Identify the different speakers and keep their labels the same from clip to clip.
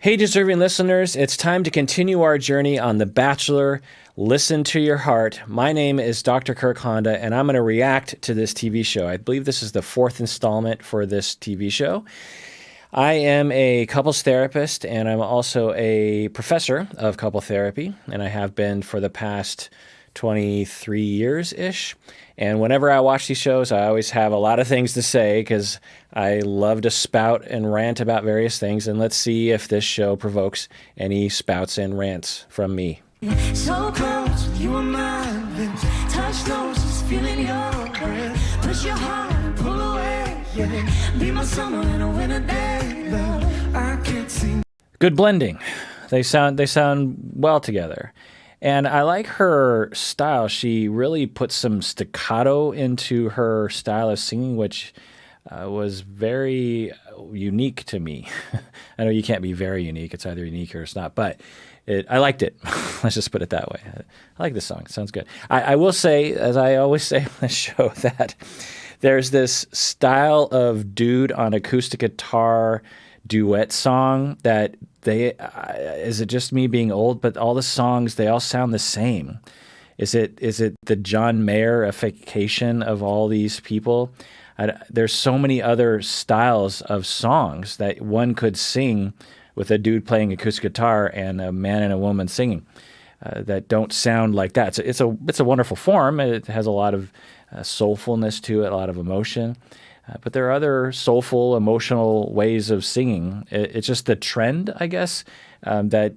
Speaker 1: Hey, deserving listeners, it's time to continue our journey on The Bachelor. Listen to your heart. My name is Dr. Kirk Honda, and I'm going to react to this TV show. I believe this is the fourth installment for this TV show. I am a couples therapist, and I'm also a professor of couple therapy, and I have been for the past 23 years-ish. And whenever I watch these shows, I always have a lot of things to say because I love to spout and rant about various things. And let's see if this show provokes any spouts and rants from me. So close, you are mine. Touch those, just feeling your breath. Push your heart and pull away. Yeah. Be my summer and a winter day. Love, I can't see. Good blending. They sound well together. And I like her style. She really put some staccato into her style of singing, which was very unique to me. I know you can't be very unique. It's either unique or it's not. But I liked it. Let's just put it that way. I like this song. It sounds good. I will say, as I always say on the show, that there's this style of dude on acoustic guitar duet song that is it just me being old, but all the songs, they all sound the same. Is it the John Mayer-ification of all these people? There's so many other styles of songs that one could sing with a dude playing acoustic guitar and a man and a woman singing that don't sound like that. It's a wonderful form. It has a lot of soulfulness to it, a lot of emotion. But there are other soulful, emotional ways of singing. It's just the trend, I guess, that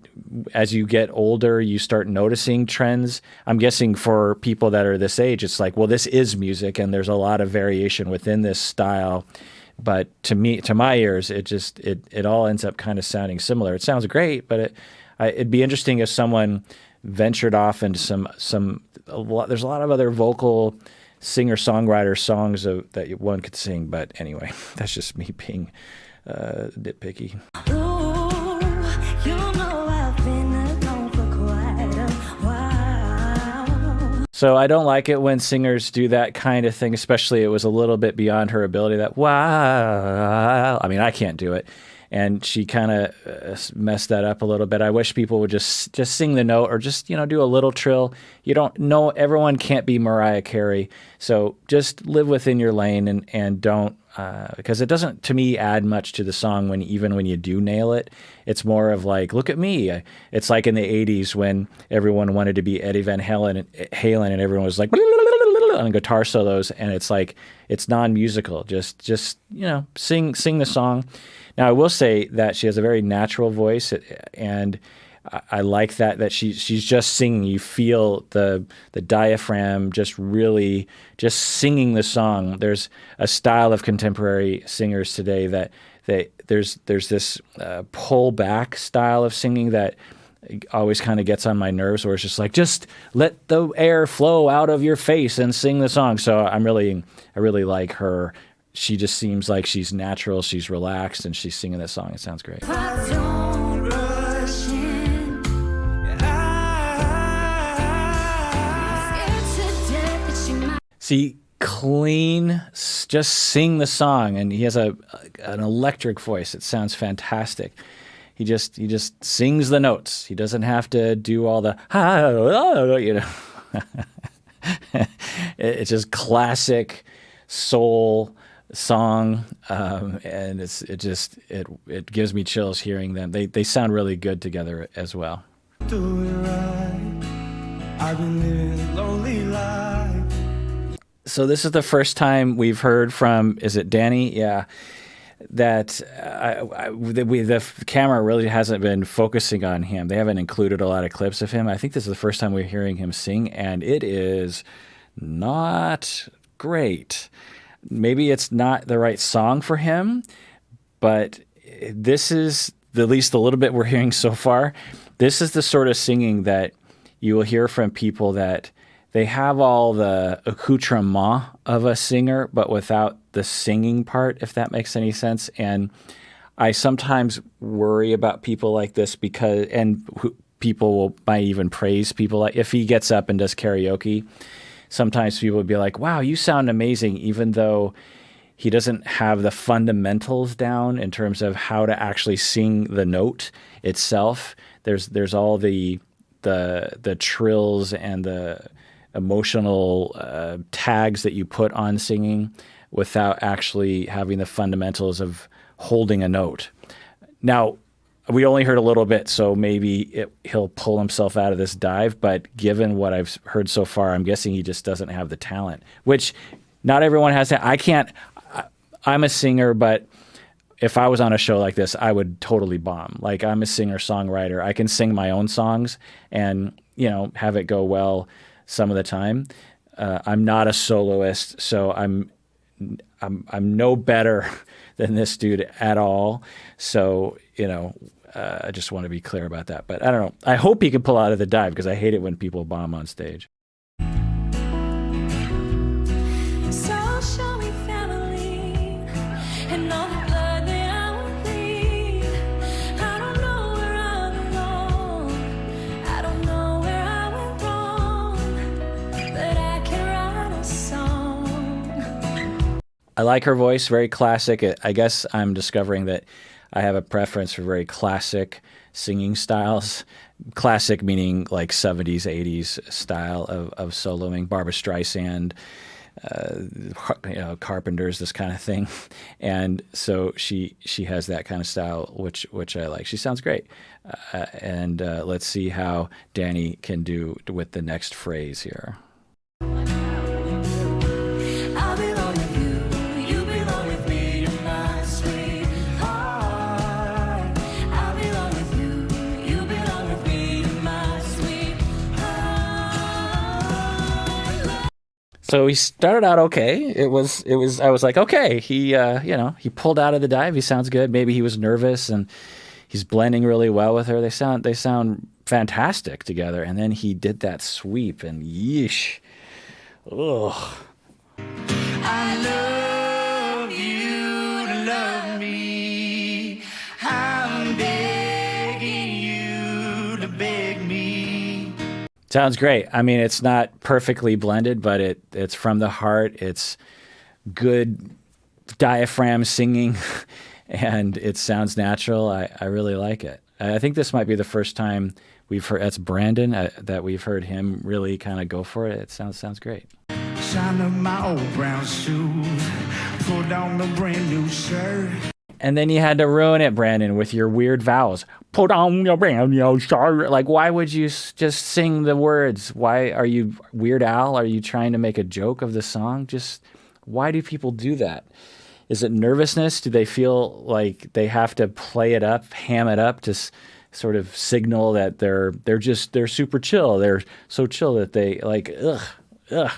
Speaker 1: as you get older, you start noticing trends. I'm guessing for people that are this age, it's like, well, this is music, and there's a lot of variation within this style. But to my ears, it all ends up kind of sounding similar. It sounds great, but it'd be interesting if someone ventured off into there's a lot of other vocal singer-songwriter songs that one could sing, but anyway, that's just me being nitpicky. Ooh, you know I've been alone for quite a while. So I don't like it when singers do that kind of thing, especially it was a little bit beyond her ability. That wow, I mean, I can't do it. And she kind of messed that up a little bit. I wish people would just sing the note or just, do a little trill. You don't know, everyone can't be Mariah Carey. So just live within your lane and don't, because it doesn't, to me, add much to the song even when you do nail it. It's more of like, look at me. It's like in the 80s when everyone wanted to be Eddie Van Halen and everyone was like on guitar solos, and it's like, it's non-musical. Just sing the song. Now, I will say that she has a very natural voice, and I like that she's just singing. You feel the diaphragm just really just singing the song. There's a style of contemporary singers today that there's this pull back style of singing that always kind of gets on my nerves, where it's just like, just let the air flow out of your face and sing the song. So I really like her. She just seems like she's natural, she's relaxed, and she's singing this song. It sounds great. See, clean, just sing the song, and he has an electric voice. It sounds fantastic. He just sings the notes. He doesn't have to do all the It's just classic soul song, and it gives me chills hearing them. They sound really good together as well. Do it right. I've been living a lonely life. So this is the first time we've heard from, is it Danny? Yeah. That the camera really hasn't been focusing on him. They haven't included a lot of clips of him. I think this is the first time we're hearing him sing, and it is not great. Maybe it's not the right song for him, but this is, at least the little bit we're hearing so far, this is the sort of singing that you will hear from people that they have all the accoutrement of a singer, but without the singing part, if that makes any sense. And I sometimes worry about people like this because, people might even praise people. Like if he gets up and does karaoke, sometimes people would be like, wow, you sound amazing, even though he doesn't have the fundamentals down in terms of how to actually sing the note itself. There's all the trills and the emotional tags that you put on singing without actually having the fundamentals of holding a note. Now, we only heard a little bit, so maybe he'll pull himself out of this dive, but given what I've heard so far, I'm guessing he just doesn't have the talent, which not everyone has that. I'm a singer, but if I was on a show like this, I would totally bomb. Like, I'm a singer-songwriter. I can sing my own songs and, have it go well some of the time. I'm not a soloist, so I'm no better than this dude at all. So, I just want to be clear about that. But I don't know. I hope he can pull out of the dive, because I hate it when people bomb on stage. I like her voice, very classic. I guess I'm discovering that I have a preference for very classic singing styles. Classic meaning like 70s, 80s style of soloing. Barbra Streisand, Carpenters, this kind of thing. And so she has that kind of style, which I like. She sounds great. And let's see how Danny can do with the next phrase here. So he started out okay. I was like, okay, he pulled out of the dive. He sounds good. Maybe he was nervous and he's blending really well with her. They sound fantastic together. And then he did that sweep and yeesh. Ugh. I love you to love me. I'm begging you to beg me. Sounds great. I mean, it's not perfectly blended, but it's from the heart. It's good diaphragm singing, and it sounds natural. I really like it. I think this might be the first time we've heard, that's Brandon, that we've heard him really kind of go for it. It sounds great. Shine up my old brown shoes, put on the brand new shirt. And then you had to ruin it, Brandon, with your weird vowels. Put on your brand new shirt. Like, why would you just sing the words? Why are you Weird Al? Are you trying to make a joke of the song? Why do people do that? Is it nervousness? Do they feel like they have to play it up, ham it up to sort of signal that they're super chill? They're so chill that they ugh.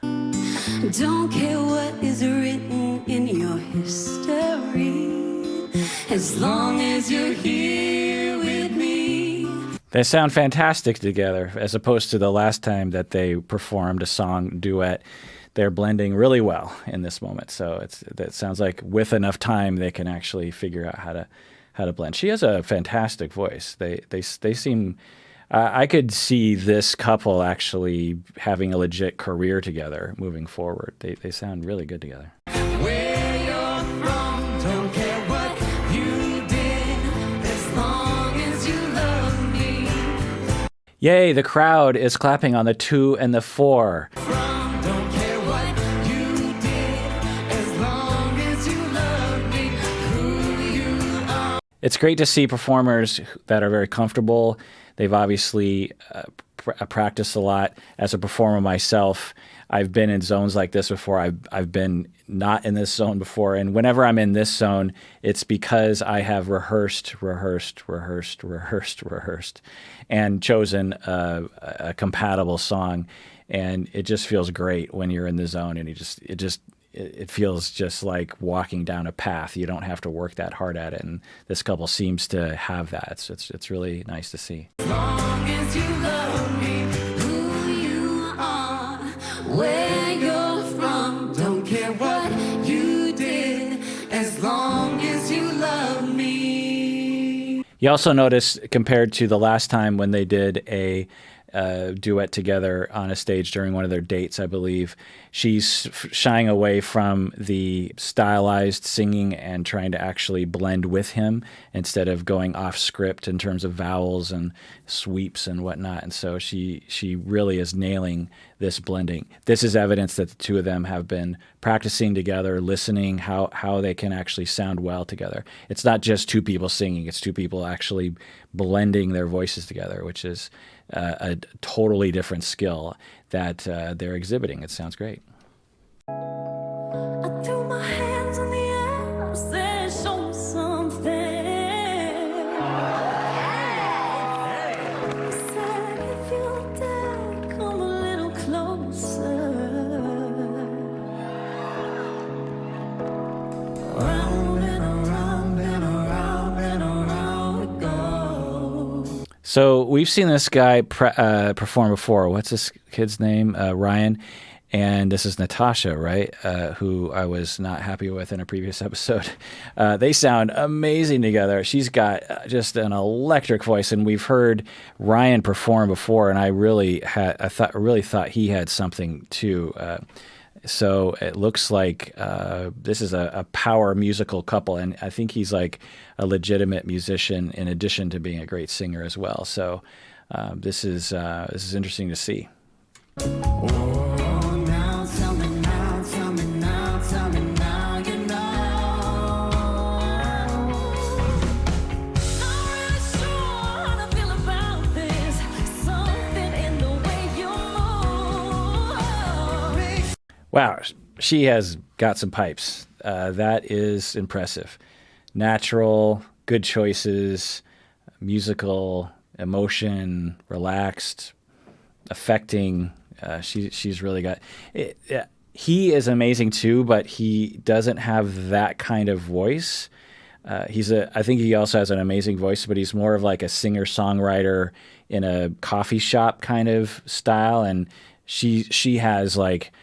Speaker 1: Don't care what is written in your history, as long as you're here with me. They sound fantastic together, as opposed to the last time that they performed a song duet. They're blending really well in this moment. So that sounds like with enough time they can actually figure out how to blend. She has a fantastic voice. They seem. I could see this couple actually having a legit career together moving forward. They sound really good together. Where you're from, don't care what you did, as long as you love me. Yay, the crowd is clapping on the 2 and the 4. Don't care what you did, as long as you love me, who you are. It's great to see performers that are very comfortable. They've obviously practiced a lot. As a performer myself, I've been in zones like this before. I've been not in this zone before. And whenever I'm in this zone, it's because I have rehearsed, and chosen a compatible song. And it just feels great when you're in the zone, and it feels just like walking down a path. You don't have to work that hard at it, and this couple seems to have that. It's really nice to see. As long as you love me, who you are, where you're from, don't care what you did, as long as you love me. You also notice, compared to the last time when they did a duet together on a stage during one of their dates, I believe. She's shying away from the stylized singing and trying to actually blend with him instead of going off script in terms of vowels and sweeps and whatnot. And so she really is nailing this blending. This is evidence that the two of them have been practicing together, listening how they can actually sound well together. It's not just two people singing, it's two people actually blending their voices together, which is a totally different skill that they're exhibiting. It sounds great.
Speaker 2: I threw my hands in the air, said show me something. He said if you dare, come a little closer. Round and around and around and around we go.
Speaker 1: So we've seen this guy perform before. What's this kid's name? Ryan. And this is Natasha, right? Who I was not happy with in a previous episode. They sound amazing together. She's got just an electric voice, and we've heard Ryan perform before, and I really thought he had something too. So it looks like this is a power musical couple, and I think he's like a legitimate musician in addition to being a great singer as well. So this is interesting to see. Wow, she has got some pipes. That is impressive. Natural, good choices, musical, emotion, relaxed, affecting. She's really got it. He is amazing too, but he doesn't have that kind of voice. I think he also has an amazing voice, but he's more of like a singer-songwriter in a coffee shop kind of style. And she has like,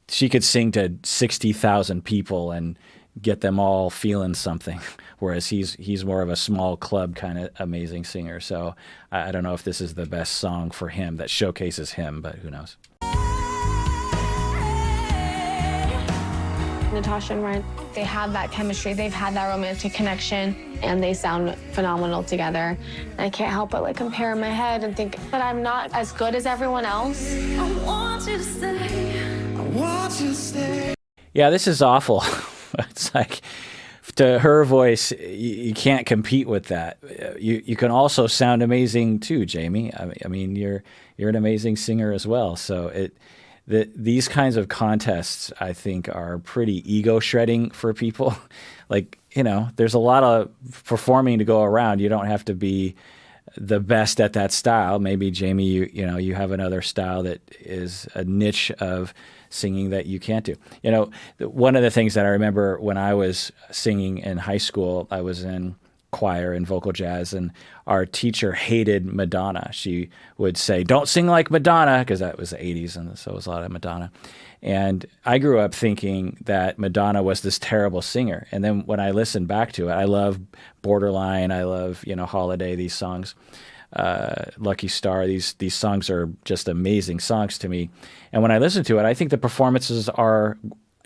Speaker 1: she could sing to 60,000 people and get them all feeling something, whereas he's more of a small club kind of amazing singer. So I don't know if this is the best song for him that showcases him, but who knows?
Speaker 3: Natasha and Ryan, they have that chemistry, they've had that romantic connection, and they sound phenomenal together. And I can't help but like compare in my head and think that I'm not as good as everyone else.
Speaker 2: I want you to stay. I want you to stay.
Speaker 1: Yeah, this is awful. It's like, to her voice, you can't compete with that. You can also sound amazing too, Jamie. I mean, you're an amazing singer as well. So these kinds of contests, I think, are pretty ego shredding for people. Like, there's a lot of performing to go around. You don't have to be the best at that style. Maybe, Jamie, you have another style that is a niche of singing that you can't do. One of the things that I remember when I was singing in high school, I was in choir and vocal jazz, and our teacher hated Madonna. She would say, "Don't sing like Madonna," because that was the 80s, and so it was a lot of Madonna. And I grew up thinking that Madonna was this terrible singer. And then when I listened back to it, I love Borderline, I love, Holiday, these songs, Lucky Star, these songs are just amazing songs to me. And when I listen to it, I think the performances are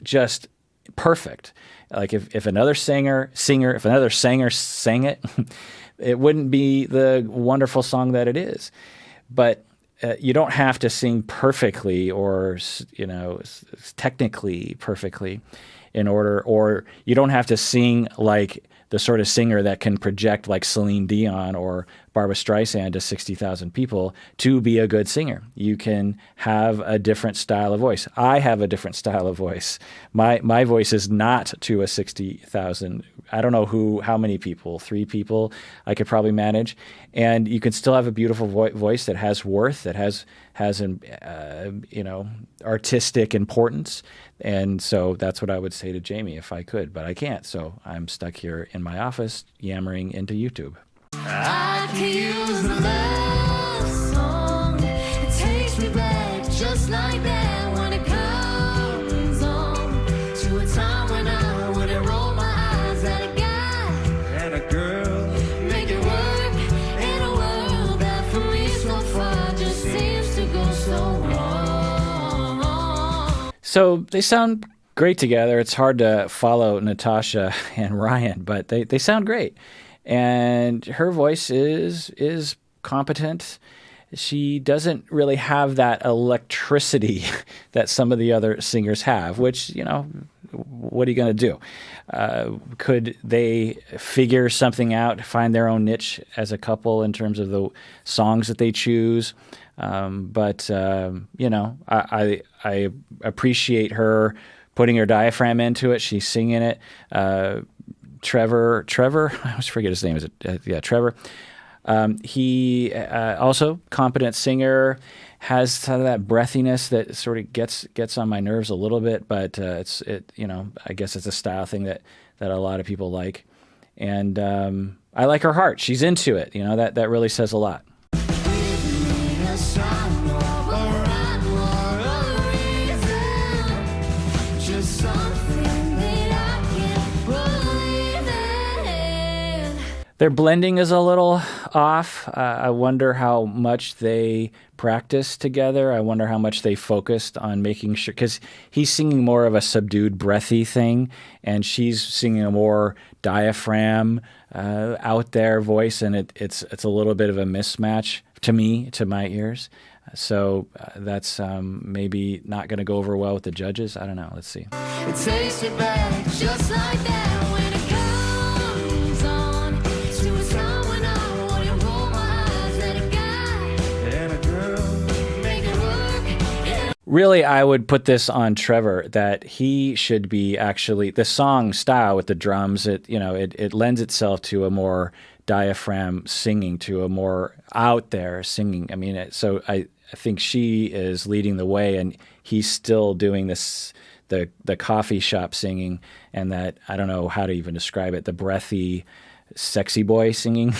Speaker 1: just perfect. Like if another singer sang it, it wouldn't be the wonderful song that it is. But you don't have to sing perfectly or technically perfectly in order, or you don't have to sing like the sort of singer that can project like Celine Dion or Barbra Streisand to 60,000 people to be a good singer. You can have a different style of voice. I have a different style of voice. My voice is not to a 60,000. I don't know how many people, 3 people I could probably manage. And you can still have a beautiful voice that has worth, that has an artistic importance. And so that's what I would say to Jamie if I could, but I can't. So I'm stuck here in my office yammering into YouTube.
Speaker 2: I can use a love song. It takes me back just like that when it comes on to a time when I wouldn't roll my eyes at a guy and a girl. Make it work in a world that for
Speaker 1: So they sound great together. It's hard to follow Natasha and Ryan, but they sound great. And her voice is competent. She doesn't really have that electricity that some of the other singers have, which, what are you going to do? Could they figure something out, find their own niche as a couple in terms of the songs that they choose? I appreciate her putting her diaphragm into it. She's singing it. Trevor, I always forget his name. Is it? Trevor. He also competent singer, has some of that breathiness that sort of gets on my nerves a little bit, but I guess it's a style thing that a lot of people like, and I like her heart. She's into it. That really says a lot. Their blending is a little off. I wonder how much they practiced together. I wonder how much they focused on making sure, because he's singing more of a subdued, breathy thing, and she's singing a more diaphragm, out there voice, and it's a little bit of a mismatch to me, to my ears. So that's maybe not going to go over well with the judges. I don't know. Let's see.
Speaker 2: It takes me back just like that when it comes on to a time when I wouldn't roll my eyes at a guy and a girl make it work.
Speaker 1: Really, I would put this on Trevor, that he should be actually, the song style with the drums, it lends itself to a more diaphragm singing, to a more out there singing. I mean, so I think she is leading the way, and he's still doing this, the coffee shop singing, and that, I don't know how to even describe it, the breathy, sexy boy singing,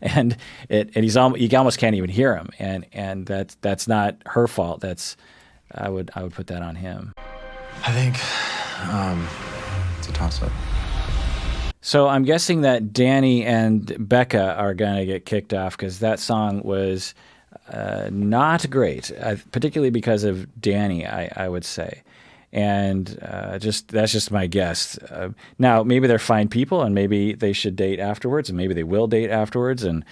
Speaker 1: and you almost can't even hear him, and that's not her fault. I would put that on him.
Speaker 4: I think it's a toss-up.
Speaker 1: So I'm guessing that Danny and Becca are going to get kicked off, because that song was not great, particularly because of Danny, I would say. And that's just my guess. Now, maybe they're fine people, and maybe they should date afterwards, and maybe they will date afterwards and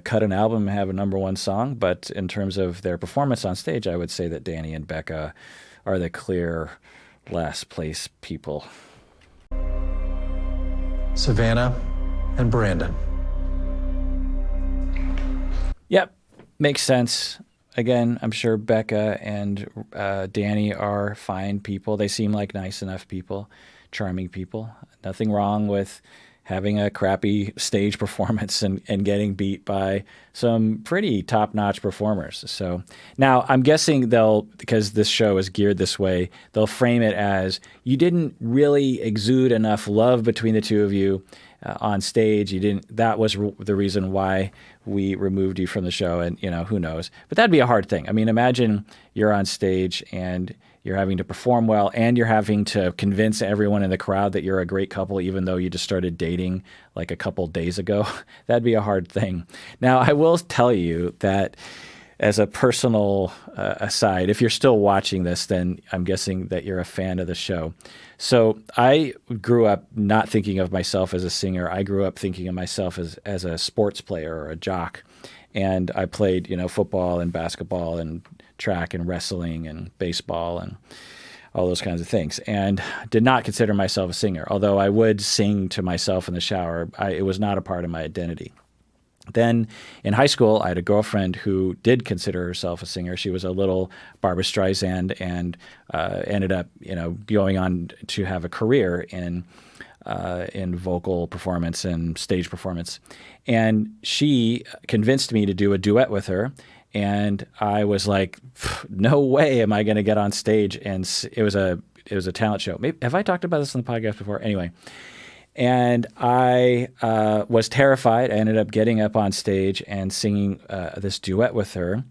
Speaker 1: cut an album and have a #1 song. But in terms of their performance on stage, I would say that Danny and Becca are the clear last place people.
Speaker 4: Savannah and Brandon.
Speaker 1: Yep, makes sense. Again, I'm sure Becca and Danny are fine people. They seem like nice enough people, charming people. Nothing wrong with having a crappy stage performance and getting beat by some pretty top-notch performers. So now I'm guessing because this show is geared this way, they'll frame it as, you didn't really exude enough love between the two of you on stage. That was the reason why we removed you from the show, and who knows. But that'd be a hard thing. I mean, imagine you're on stage and you're having to perform well, and you're having to convince everyone in the crowd that you're a great couple, even though you just started dating like a couple days ago. That'd be a hard thing. Now, I will tell you that, as a personal aside, if you're still watching this, then I'm guessing that you're a fan of the show. So I grew up not thinking of myself as a singer. I grew up thinking of myself as a sports player or a jock. And I played, football and basketball and track and wrestling and baseball and all those kinds of things, and did not consider myself a singer, although I would sing to myself in the shower. It was not a part of my identity. Then in high school, I had a girlfriend who did consider herself a singer. She was a little Barbra Streisand, and ended up, going on to have a career in vocal performance and stage performance. And she convinced me to do a duet with her. And I was like, no way am I going to get on stage. And it was a talent show. Have I talked about this on the podcast before? Anyway. And I was terrified. I ended up getting up on stage and singing this duet with her.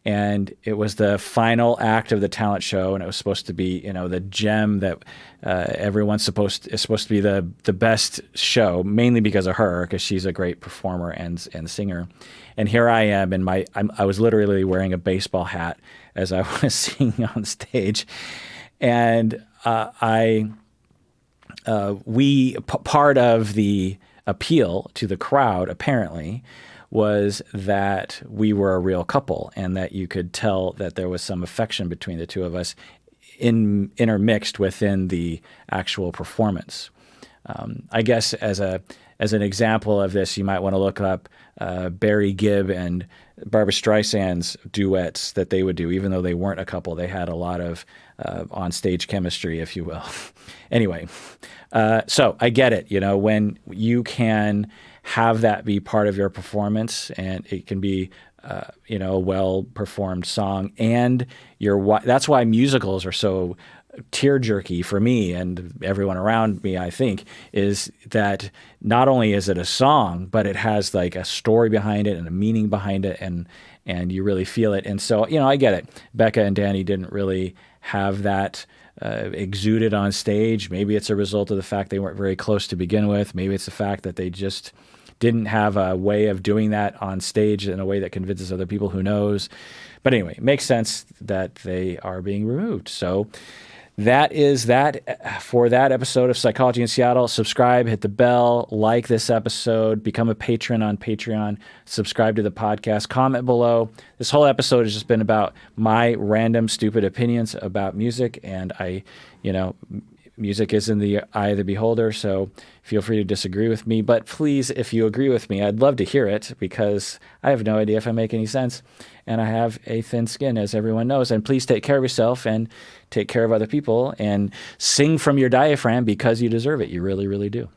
Speaker 1: And it was the final act of the talent show, and it was supposed to be, the gem that everyone's supposed to be the best show, mainly because of her, because she's a great performer and singer. And here I am, and I was literally wearing a baseball hat as I was singing on stage, and part of the appeal to the crowd apparently was that we were a real couple and that you could tell that there was some affection between the two of us intermixed within the actual performance. I guess as an example of this, you might want to look up Barry Gibb and Barbra Streisand's duets that they would do. Even though they weren't a couple, they had a lot of on-stage chemistry, if you will. Anyway, so I get it. When you can have that be part of your performance, and it can be a well-performed song, and that's why musicals are so tear-jerky for me and everyone around me, I think, is that not only is it a song, but it has like a story behind it and a meaning behind it, and you really feel it. And so, I get it. Becca and Danny didn't really have that exuded on stage. Maybe it's a result of the fact they weren't very close to begin with. Maybe it's the fact that they just didn't have a way of doing that on stage in a way that convinces other people. Who knows? But anyway, it makes sense that they are being removed. So that is that for that episode of Psychology in Seattle. Subscribe, hit the bell, like this episode, become a patron on Patreon, subscribe to the podcast, comment below. This whole episode has just been about my random, stupid opinions about music, and music is in the eye of the beholder, so feel free to disagree with me. But please, if you agree with me, I'd love to hear it, because I have no idea if I make any sense. And I have a thin skin, as everyone knows. And please take care of yourself and take care of other people, and sing from your diaphragm, because you deserve it. You really, really do.